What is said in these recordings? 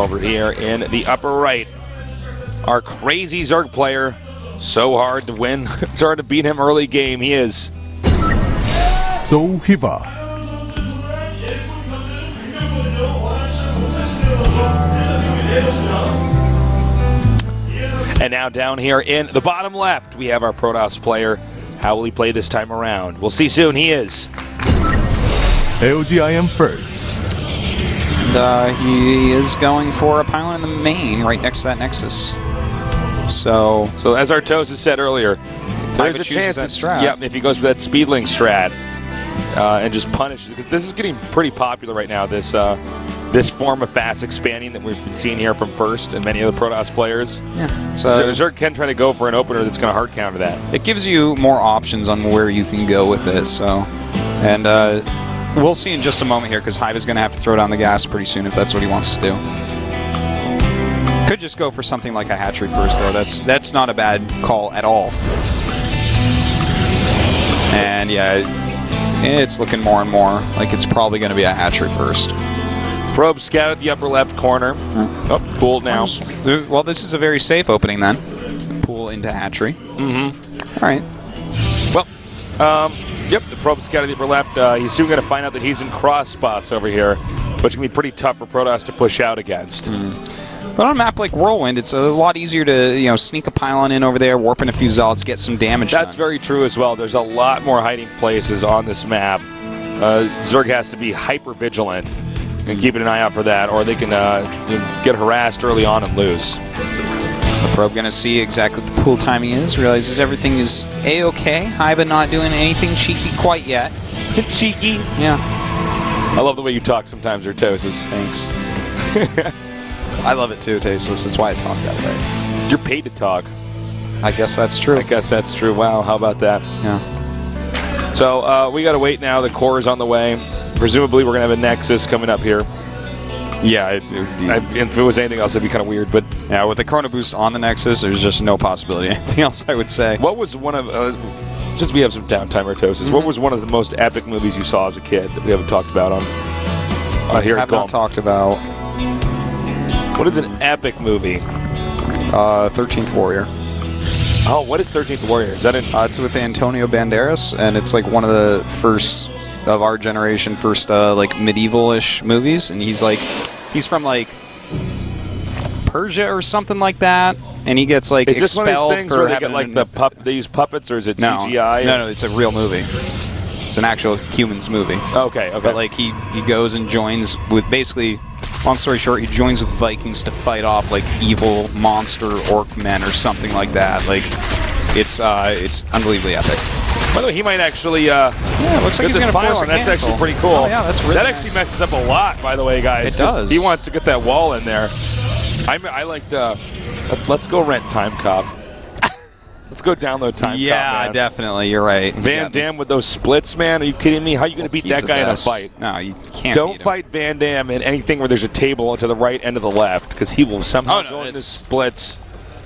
over here in the upper right. Our crazy Zerg player. So hard to win. It's hard to beat him early game. He is. So hyvää. And now down here in the bottom left, we have our Protoss player. How will he play this time around? We'll see soon. He is. LGIM first. And he is going for a pylon in the main right next to that Nexus. So as Artosis said earlier, there's a chance that strat. Yeah, if he goes for that Speedling strat and just punishes, because this is getting pretty popular right now, this form of fast expanding that we've been seeing here from First and many other Protoss players. Yeah. So Zerg can try to go for an opener that's going to hard counter that. It gives you more options on where you can go with it. So, and we'll see in just a moment here, because Hive is going to have to throw down the gas pretty soon if that's what he wants to do. Could just go for something like a hatchery first, though. That's not a bad call at all. And yeah, it's looking more and more like it's probably going to be a hatchery first. Probe scout at the upper left corner. Oh, pooled now. Well, this is a very safe opening then. Pool into hatchery. Mm-hmm. All right. Well, yep, the probe scout at the upper left. He's soon going to find out that he's in cross spots over here, which can be pretty tough for Protoss to push out against. But on a map like Whirlwind, it's a lot easier to sneak a pylon in over there, warp in a few zealots, get some damage That's done. very true as well. There's a lot more hiding places on this map. Zerg has to be hyper vigilant and keeping an eye out for that, or they can get harassed early on and lose. The probe going to see exactly what the pool timing is, realizes everything is A-okay. Hiba not doing anything cheeky quite yet. Cheeky? Yeah. I love the way you talk sometimes, Artosis. Thanks. I love it too, Tasteless. That's why I talk that way. You're paid to talk. I guess that's true. I guess that's true. Wow, how about that? Yeah. So we got to wait now. The core is on the way. Presumably, we're going to have a Nexus coming up here. Yeah. If it was anything else, it'd be kind of weird. But yeah, with the Chrono Boost on the Nexus, there's just no possibility. Anything else, I would say. What was one of... since we have some downtime, Artosis, what was one of the most epic movies you saw as a kid that we haven't talked about on here at have not talked about. What is an epic movie? 13th Warrior. Oh, what is 13th Warrior? Is that in... It's with Antonio Banderas, and it's like one of the first of our generation, like medieval-ish movies, and he's from like Persia or something like that, and he gets like is this one of expelled these things for where they get like they use puppets, or is it CGI? No, it's a real movie. It's an actual humans movie. Okay. But like he goes and joins with basically. Long story short, he joins with Vikings to fight off like evil monster orc men or something like that. Like, it's unbelievably epic. By the way, he might actually. Yeah, it looks like he's going to force a That's cancel. actually pretty cool. Oh yeah, that's really. That nice. actually messes up a lot. By the way, guys, it does. He wants to get that wall in there. I like the. Let's go rent Time Cop. Let's go download Time Cop. Yeah, man. Definitely. You're right. Van Damme with those splits, man. Are you kidding me? How are you going to beat that guy in a fight? No, you can't. Don't fight Van Damme in anything where there's a table to the right and to the left, because he will somehow go into splits.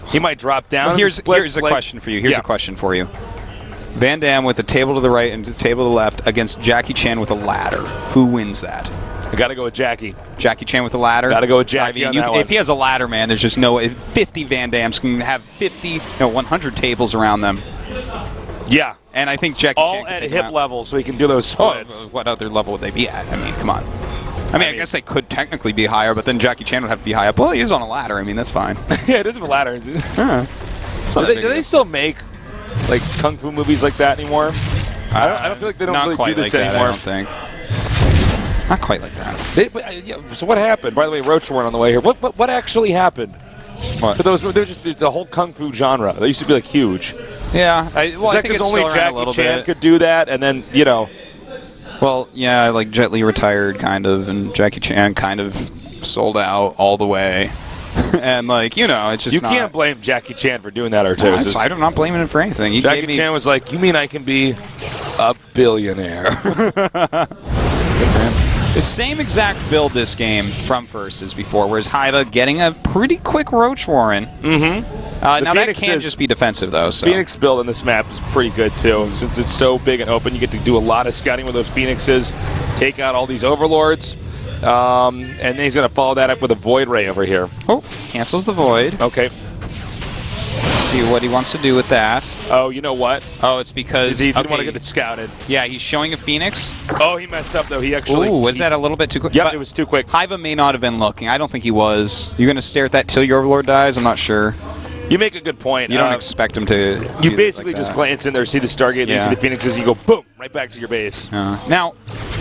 He might drop down. Well, here's a question for you. Here's a question for you. Van Damme with a table to the right and a table to the left against Jackie Chan with a ladder. Who wins that? I got to go with Jackie. Jackie Chan with a ladder? Got to go with Jackie on that one. If he has a ladder, man, there's just no... 50 Van Dammes can have 100 tables around them. Yeah. And I think Jackie Chan all at hip level, so he can do those splits. Oh, what other level would they be at? I mean, come on. I mean, I guess they could technically be higher, but then Jackie Chan would have to be high up. Well, he is on a ladder. I mean, that's fine. Yeah, it is a ladder. Do they still make like kung fu movies like that anymore? I don't feel like they don't really do this anymore. I don't think. Not quite like that. So what happened? By the way, Roach weren't on the way here. What actually happened? What? To those, they're just the whole kung fu genre. They used to be like huge. Yeah, I think it's only still around a little Jackie Chan bit. could do that, and then Well, yeah, like Jet Li retired kind of, and Jackie Chan kind of sold out all the way. And it's just you can't blame Jackie Chan for doing that, Artosis. I'm not blaming him for anything. Jackie Chan was like, "You mean I can be a billionaire?" Good for him. The same exact build this game from First as before, whereas Hiva getting a pretty quick Roach Warren. Mm-hmm. Now that can just be defensive, though. So. Phoenix build on this map is pretty good, too. Since it's so big and open, you get to do a lot of scouting with those Phoenixes, take out all these Overlords. And then he's going to follow that up with a Void Ray over here. Oh, cancels the Void. Okay. See what he wants to do with that. Oh, you know what? Oh, it's because he didn't want to get it scouted. Yeah, he's showing a Phoenix. Oh, he messed up, though. He actually... Ooh, was that a little bit too quick? Yep, it was too quick. Hyvaa may not have been looking. I don't think he was. You're going to stare at that till your Overlord dies? I'm not sure. You make a good point. You don't expect him to. You basically just glance in there, see the Stargate, you see the Phoenixes, you go boom, right back to your base. Now,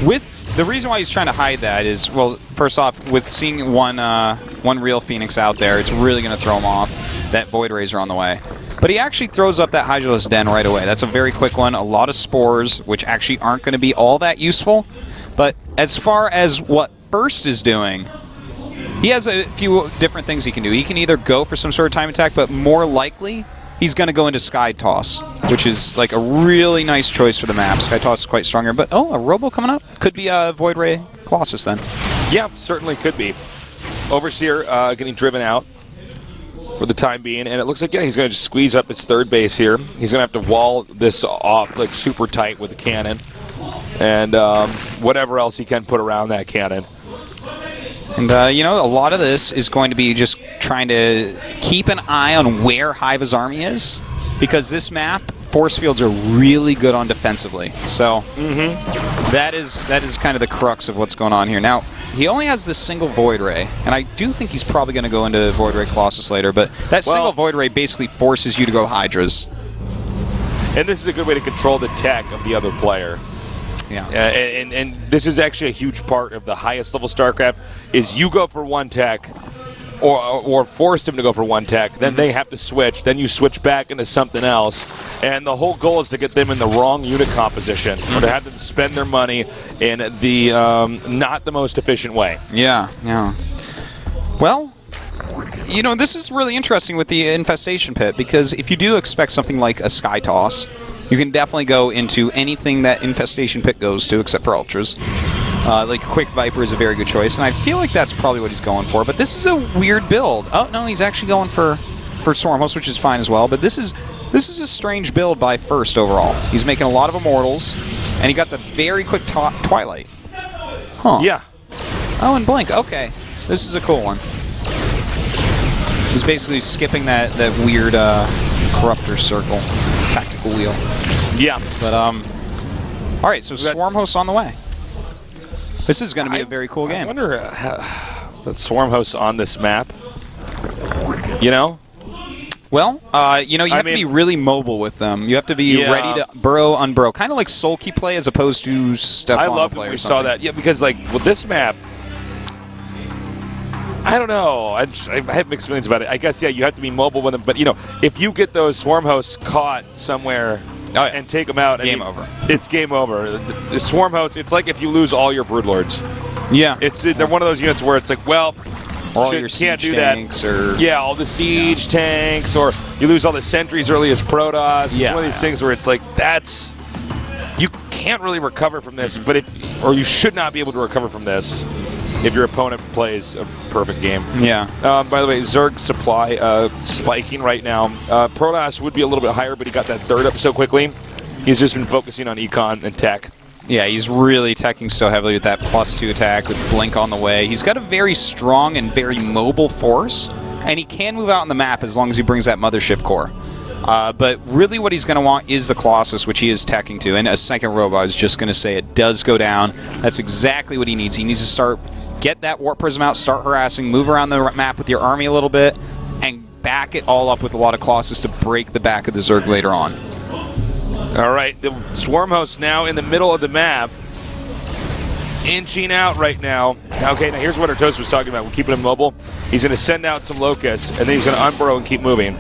with the reason why he's trying to hide that is, well, first off, with seeing one real Phoenix out there, it's really going to throw him off. That Void Razor on the way. But he actually throws up that Hydralisk Den right away. That's a very quick one. A lot of spores, which actually aren't going to be all that useful. But as far as what First is doing, he has a few different things he can do. He can either go for some sort of time attack, but more likely, he's going to go into Sky Toss, which is like a really nice choice for the map. Sky Toss is quite stronger. But, oh, a Robo coming up? Could be a Void Ray Colossus then. Yeah, certainly could be. Overseer getting driven out for the time being, and it looks like, yeah, he's going to just squeeze up his third base here. He's going to have to wall this off like super tight with a cannon and whatever else he can put around that cannon. And, you know, a lot of this is going to be just trying to keep an eye on where Hyvaa's army is, because this map, force fields are really good on defensively. So that is kind of the crux of what's going on here. Now, he only has this single Void Ray, and I do think he's probably going to go into Void Ray Colossus later, but that single Void Ray basically forces you to go Hydras. And this is a good way to control the tech of the other player. Yeah. And this is actually a huge part of the highest level StarCraft, is you go for one tech, or force them to go for one tech, then they have to switch, then you switch back into something else, and the whole goal is to get them in the wrong unit composition, or to have them spend their money in the not the most efficient way. Yeah, yeah. Well, you know, this is really interesting with the Infestation Pit, because if you do expect something like a Sky Toss, you can definitely go into anything that Infestation Pit goes to, except for Ultras. Like Quick Viper is a very good choice, and I feel like that's probably what he's going for. But this is a weird build. Oh no, he's actually going for Swarmhost, which is fine as well. But this is a strange build by First overall. He's making a lot of Immortals, and he got the very quick Twilight. Huh. Yeah. Oh, and Blink. Okay, this is a cool one. He's basically skipping that weird Corruptor Circle tactical wheel. Yeah. But all right, so Swarmhost on the way. This is going to be a very cool game. I wonder that Swarmhost on this map, you know? Well, you know, you have to be really mobile with them. You have to be ready to burrow, unburrow. Kind of like soul key play as opposed to Stefano play. I love when we saw that. Yeah, because, like, with this map, I don't know. I have mixed feelings about it. I guess, yeah, you have to be mobile with them. But, you know, if you get those Swarmhosts caught somewhere and take them out, game over. It's game over. The Swarmhosts, it's like if you lose all your Broodlords. Yeah. They're one of those units where it's like, well, all your siege tanks, or all the siege tanks, or you lose all the sentries early as Protoss. It's one of these things where it's like, you can't really recover from this, or you should not be able to recover from this if your opponent plays a perfect game. Yeah. By the way, Zerg's supply spiking right now. Protoss would be a little bit higher, but he got that third up so quickly. He's just been focusing on econ and tech. Yeah, he's really teching so heavily with that +2 attack with Blink on the way. He's got a very strong and very mobile force, and he can move out on the map as long as he brings that Mothership core. But really what he's going to want is the Colossus, which he is teching to, and a second robot is just going to say it does go down. That's exactly what he needs. He needs to get that Warp Prism out, start harassing, move around the map with your army a little bit, and back it all up with a lot of Colossus to break the back of the Zerg later on. All right, the Swarmhost now in the middle of the map, inching out right now. Okay, now here's what Artos was talking about. We're keeping him mobile. He's going to send out some Locusts, and then he's going to unburrow and keep moving.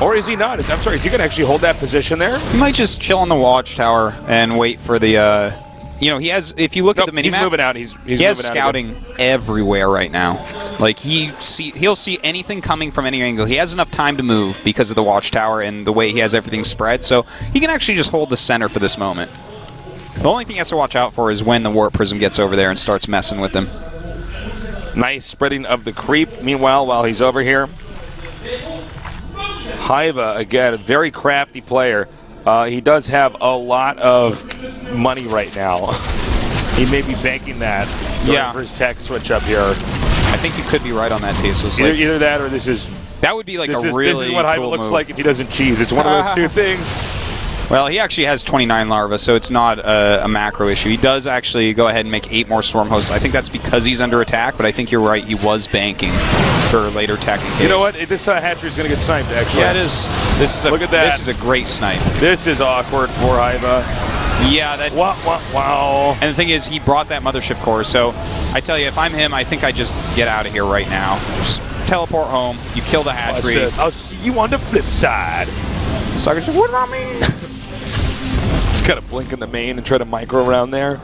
Or is he not? I'm sorry, is he going to actually hold that position there? He might just chill on the watchtower and wait for the... you know, he has... If you look at the minimap... He's moving out. He has scouting everywhere right now. Like, he'll see anything coming from any angle. He has enough time to move because of the watchtower and the way he has everything spread, so he can actually just hold the center for this moment. The only thing he has to watch out for is when the Warp Prism gets over there and starts messing with him. Nice spreading of the creep, meanwhile, while he's over here. Hyvaa, again, a very crafty player. He does have a lot of money right now. He may be banking that for his tech switch up here. I think you could be right on that, Tasteless. Either that or this is... That would be like this a is, really This is what Hyva cool looks move. like if he doesn't cheese. It's one of those two things. Well, he actually has 29 larvae, so it's not a macro issue. He does actually go ahead and make 8 more swarm hosts. I think that's because he's under attack, but I think you're right. He was banking for later attacking case. You know what? This hatchery is going to get sniped, actually. Yeah, it is. Look at that. This is a great snipe. This is awkward for Hyva. Yeah, that. Wow. And the thing is, he brought that mothership core. So I tell you, if I'm him, I think I just get out of here right now. Just teleport home. You kill the hatchery. I'll see you on the flip side. Suckers, what about me? Just gotta blink in the main and try to micro around there.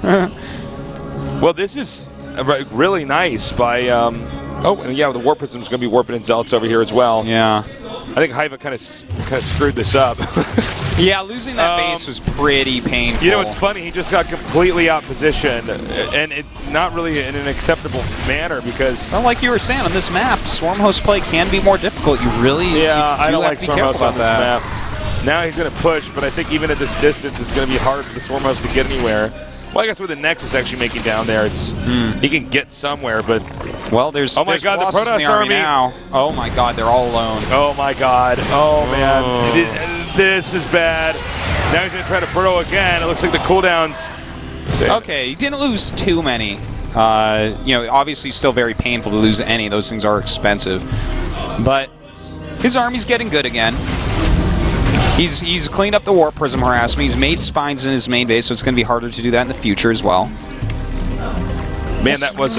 Well, this is really nice by. Oh, and yeah, the warp prism is going to be warping in Zealots over here as well. Yeah. I think Hyva kind of screwed this up. Yeah, losing that base was pretty painful. You know, it's funny. He just got completely out-positioned, and not really in an acceptable manner because... Well, like you were saying, on this map, Swarm Host play can be more difficult. You really I don't like Swarm Host on this map. Now he's going to push, but I think even at this distance, it's going to be hard for the Swarm Host to get anywhere. Well, I guess with the Nexus actually making down there, it's he can get somewhere, but... Well, there's oh my God, the Colossus in Protoss the army now. Oh my God, they're all alone. Oh my God. Oh man. This is bad. Now he's going to try to Proto again. It looks like the cooldowns... Okay, he didn't lose too many. You know, obviously still very painful to lose any. Those things are expensive. But his army's getting good again. He's cleaned up the Warp Prism harassment. He's made spines in his main base, so it's going to be harder to do that in the future as well. Man, that was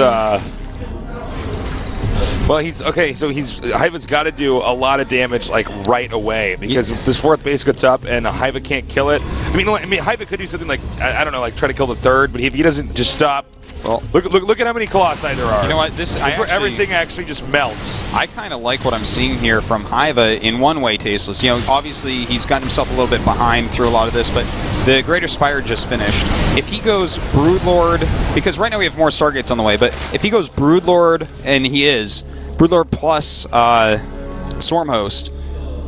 well, Hyva's got to do a lot of damage like right away because this 4th base gets up and Hyva can't kill it. I mean, Hyva could do something like I don't know, like try to kill the 3rd, but if he doesn't just stop. Well, look at how many Colossi there are. You know what? This is where everything actually just melts. I kind of like what I'm seeing here from Hyva in one way, Tasteless. You know, obviously he's gotten himself a little bit behind through a lot of this, but the Greater Spire just finished. If he goes Broodlord, because right now we have more Stargates on the way, but if he goes Broodlord, and he is, Broodlord plus Swarm Host,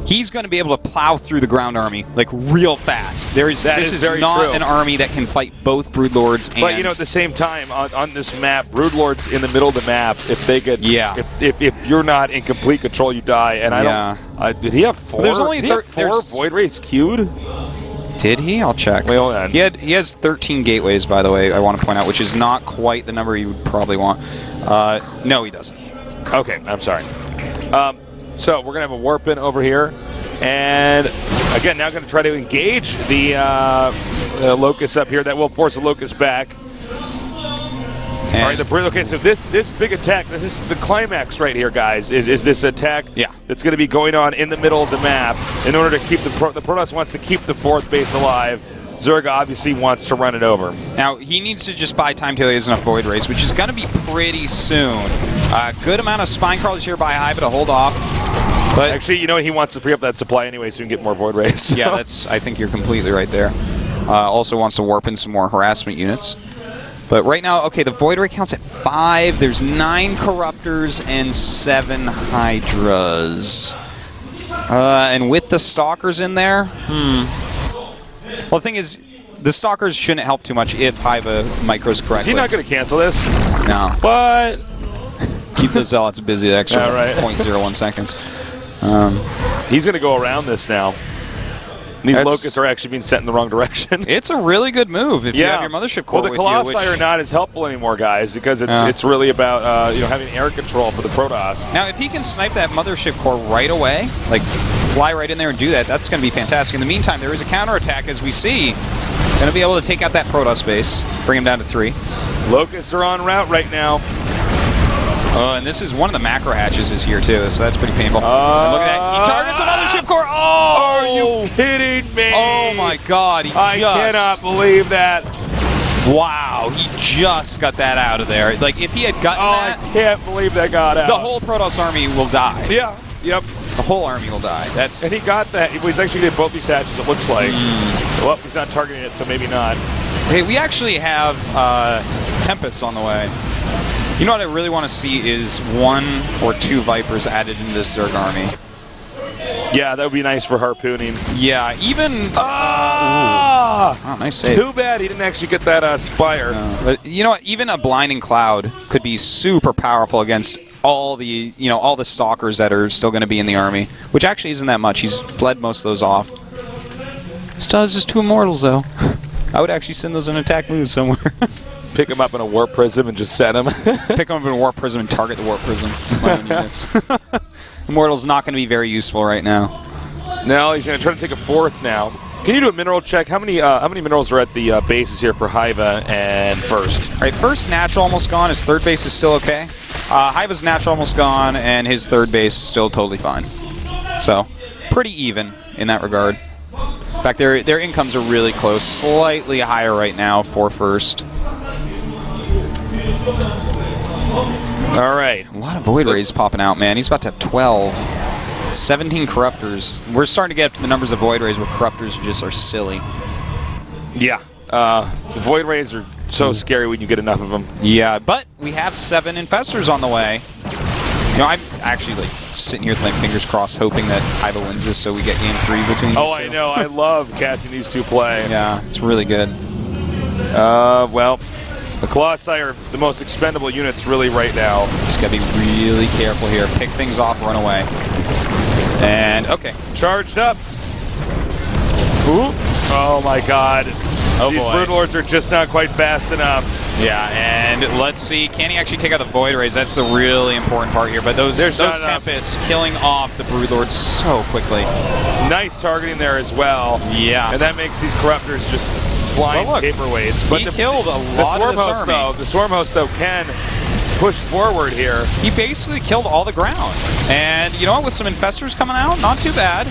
he's going to be able to plow through the ground army like real fast. This is not an army that can fight both Broodlords and... But you know, at the same time, on this map, Broodlord's in the middle of the map. If they get... Yeah. If you're not in complete control, you die. And I don't... did he have 4? There's only 4 Void Rays queued? Did he? I'll check. Wait, hold on. He has 13 gateways, by the way, I want to point out, which is not quite the number you would probably want. No, he doesn't. Okay, I'm sorry. So we're going to have a warp in over here. And again, now going to try to engage the Locust up here. That will force the Locust back. And all right, okay, so this big attack, this is the climax right here, guys, is this attack that's going to be going on in the middle of the map in order to keep the Protoss wants to keep the 4th base alive. Zerg obviously wants to run it over. Now, he needs to just buy time till he has enough Void Rays, which is going to be pretty soon. Good amount of Spine Crawlers here by Hyva to hold off. But actually, you know, he wants to free up that supply anyway so he can get more Void Rays. So. Yeah, I think you're completely right there. Also wants to warp in some more harassment units. But right now, okay, the Void Ray counts at 5. There's 9 Corruptors and 7 Hydras. And with the Stalkers in there, Well, the thing is, the Stalkers shouldn't help too much if Hyva micros correctly. Is he not going to cancel this? No. But... Keep the Zealots busy the extra 0.01 seconds. He's going to go around this now. These Locusts are actually being sent in the wrong direction. It's a really good move if you have your Mothership Core with you. Well, the Colossi are not as helpful anymore, guys, because it's really about having air control for the Protoss. Now, if he can snipe that Mothership Core right away, like fly right in there and do that, that's going to be fantastic. In the meantime, there is a counterattack, as we see. Going to be able to take out that Protoss base, bring him down to 3. Locusts are en route right now. And this is one of the macro hatches is here too, so that's pretty painful. And look at that. He targets another ship core. Oh! Are you kidding me? Oh my God. I cannot believe that. Wow. He just got that out of there. Like, if he had gotten that. I can't believe that got out. The whole Protoss army will die. Yeah. Yep. The whole army will die. And he got that. He's actually getting both these hatches, it looks like. Well, he's not targeting it, so maybe not. Hey, we actually have Tempests on the way. You know what I really want to see is 1 or 2 Vipers added into this Zerg army. Yeah, that would be nice for harpooning. Yeah, even... Oh, nice save. Too bad he didn't actually get that Spire. But you know what? Even a blinding cloud could be super powerful against all the all the stalkers that are still going to be in the army, which actually isn't that much. He's bled most of those off. Still has just 2 immortals though. I would actually send those in attack moves somewhere. Pick him up in a warp prism and just send him. Pick him up in a warp prism and target the warp prism. Units. Immortal's not going to be very useful right now. Now he's going to try to take a 4th now. Can you do a mineral check? How many minerals are at the bases here for Hyvaa and first? All right, first natural almost gone. His 3rd base is still okay. Hyvaa's natural almost gone, and his 3rd base is still totally fine. So, pretty even in that regard. In fact, their incomes are really close. Slightly higher right now for first. All right. A lot of Void Rays popping out, man. He's about to have 12. 17 Corruptors. We're starting to get up to the numbers of Void Rays where Corruptors just are silly. Yeah. The Void Rays are so scary when you get enough of them. Yeah, but we have 7 Infestors on the way. You know, I'm actually like sitting here with my fingers crossed, hoping that Hyvaa wins this so we get game 3 between these two. I know. I love catching these two play. Yeah, it's really good. Well, the Colossi are the most expendable units really right now. Just got to be really careful here. Pick things off, run away. And, okay. Charged up. Ooh. Oh, my God. Oh, These boy. Brood Lords are just not quite fast enough. Yeah, and let's see. Can he actually take out the Void Rays? That's the really important part here. But those Tempests killing off the Brood Lords so quickly. Nice targeting there as well. Yeah. And that makes these Corruptors just flying paperweights. But he killed a lot of this army. The Swarm Host, though, can push forward here. He basically killed all the ground. And you know what? With some Infestors coming out, not too bad.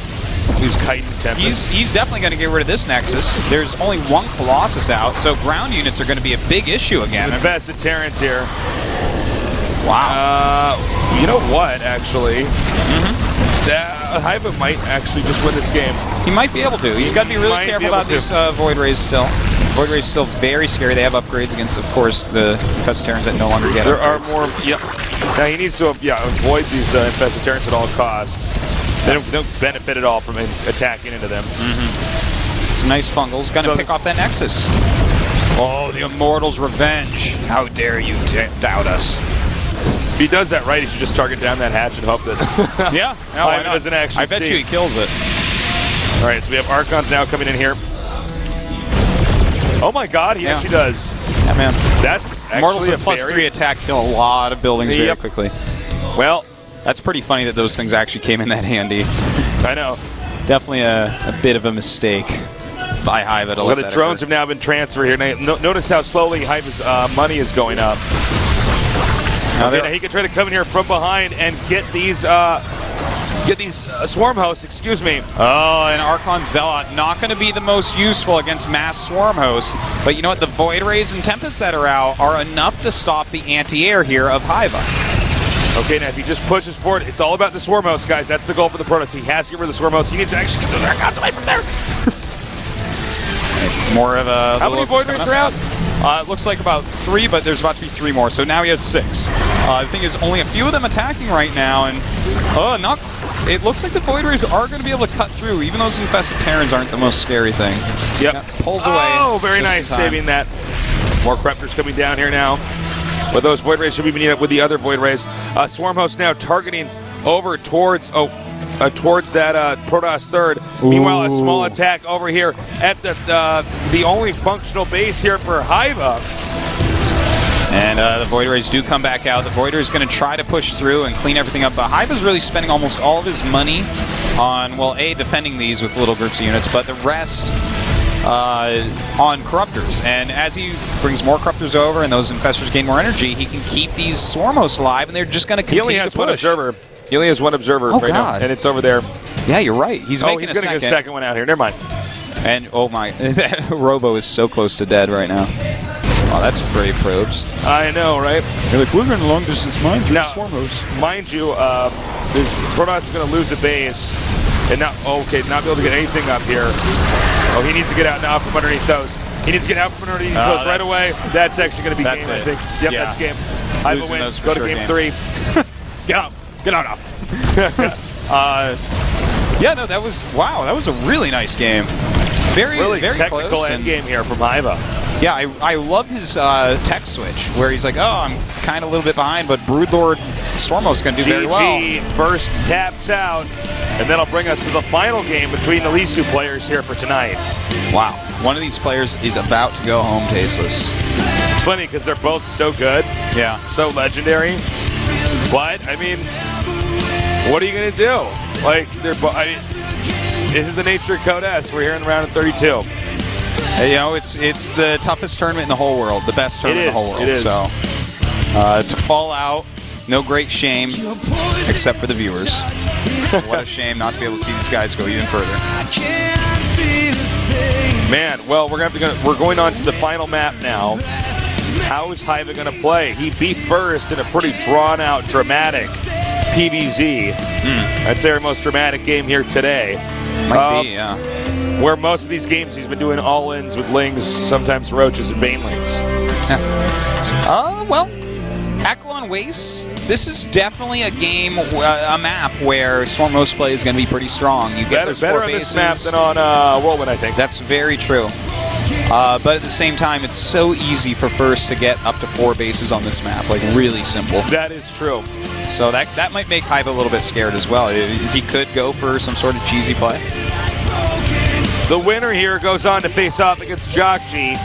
He's kiting Tempest. He's definitely going to get rid of this Nexus. There's only 1 Colossus out, so ground units are going to be a big issue again. Invested Terrans here. Wow. You know what, actually? Hyvaa might actually just win this game. He might be able to. He's got to be really careful about these Void Rays still. Void Rays still very scary. They have upgrades against, of course, the Infested Terrans that no longer get There upgrades. are more. Yep. Now he needs to avoid these Infested Terrans at all costs. They don't benefit at all from attacking into them. Some nice fungals. Gonna pick off that Nexus. Oh, the Immortal's revenge. How dare you doubt us. If he does that right, he should just target down that hatch and hope that Hyvaa doesn't actually I bet you he kills it. All right, so we have Archons now coming in here. Oh my God, he actually does. Yeah, man. That's Immortals actually with +3 attack kill a lot of buildings very quickly. Well, that's pretty funny that those things actually came in that handy. I know. Definitely a bit of a mistake by Hyvaa to let that the drones have now been transferred here. Now, notice how slowly Hyvaa's money is going up. Now he can try to come in here from behind and get these swarm hosts. Excuse me. Oh, and Archon Zealot not going to be the most useful against mass swarm hosts. But you know what? The Void Rays and Tempests that are out are enough to stop the anti-air here of Hyvaa. Okay, now if he just pushes forward, it's all about the Swarm Host, guys. That's the goal for the Protoss. He has to get rid of the Swarm Host. He needs to actually get those Archons away from there. More of a... How many Void Rays are out? It looks like about 3, but there's about to be 3 more. So now he has 6. The thing is, only a few of them attacking right now, and it looks like the Void Rays are going to be able to cut through, even those Infested Terrans aren't the most scary thing. Yep. Pulls away. Oh, very nice, saving that. More Corruptors coming down here now. But those Void Rays should be meeting up with the other Void Rays. Swarm Host now targeting over towards that Protoss 3rd. Ooh. Meanwhile, a small attack over here at the only functional base here for Hyvaa. And the Void Rays do come back out. The Void Ray is going to try to push through and clean everything up. But Hyvaa's really spending almost all of his money on, well, defending these with little groups of units, but the rest on Corruptors. And as he brings more Corruptors over and those Infestors gain more energy, he can keep these Swarm Hosts alive, and they're just going to continue to push. He only has one observer right now, and it's over there. Yeah, you're right. He's going to get a second one out here. Never mind. And, oh my, that Robo is so close to dead right now. Oh, that's brave probes. I know, right? They're like, we're going to long-distance mine through the Swarm Hosts. Mind you, Protoss is going to lose a base and not be able to get anything up here. Oh, he needs to get out now from underneath those. He needs to get out from underneath those right away. That's actually going to be game, I think. Yep, that's game. Hyvaa wins. Go to game 3. Get up. Get out now. Yeah, no, that was, wow, that was a really nice game. Very, really very technical close. end game here from Hyvaa. Yeah, I love his tech switch where he's like, oh, I'm kind of a little bit behind, but Broodlord Stormo's going to do very well. GG first taps out, and that'll bring us to the final game between the these two players here for tonight. Wow. One of these players is about to go home tasteless. It's funny because they're both so good, Yeah. so legendary. But, I mean, what are you going to do? Like, this is the nature of Code S. We're here in round of 32. You know, it's the toughest tournament in the whole world, the best tournament in the whole world. It is. So to fall out, no great shame, except for the viewers. What a shame not to be able to see these guys go even further. Man, well, we're going on to the final map now. How is Hyvaa going to play? He beat first in a pretty drawn-out, dramatic PVZ. I'd say our most dramatic game here today. Might be, yeah. Where most of these games he's been doing all-ins with Lings, sometimes Roaches and Banelings. Well, Akalon Waste, this is definitely a game, a map where Stormos play is going to be pretty strong. You get those better four on bases. this map than on Whirlwind, I think. That's very true. But at the same time, it's so easy for First to get up to 4 bases on this map. Like, really simple. That is true. So that might make Hyvaa a little bit scared as well. He could go for some sort of cheesy play. The winner here goes on to face off against Jockji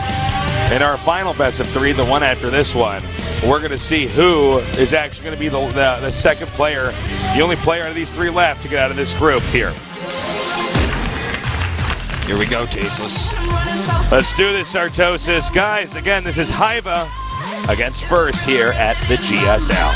in our final best of 3, the one after this one. We're going to see who is actually going to be the second player, the only player out of these 3 left to get out of this group here. Here we go, Tasteless. Let's do this, Sartosis. Guys, again, this is Hyvaa against First here at the GSL.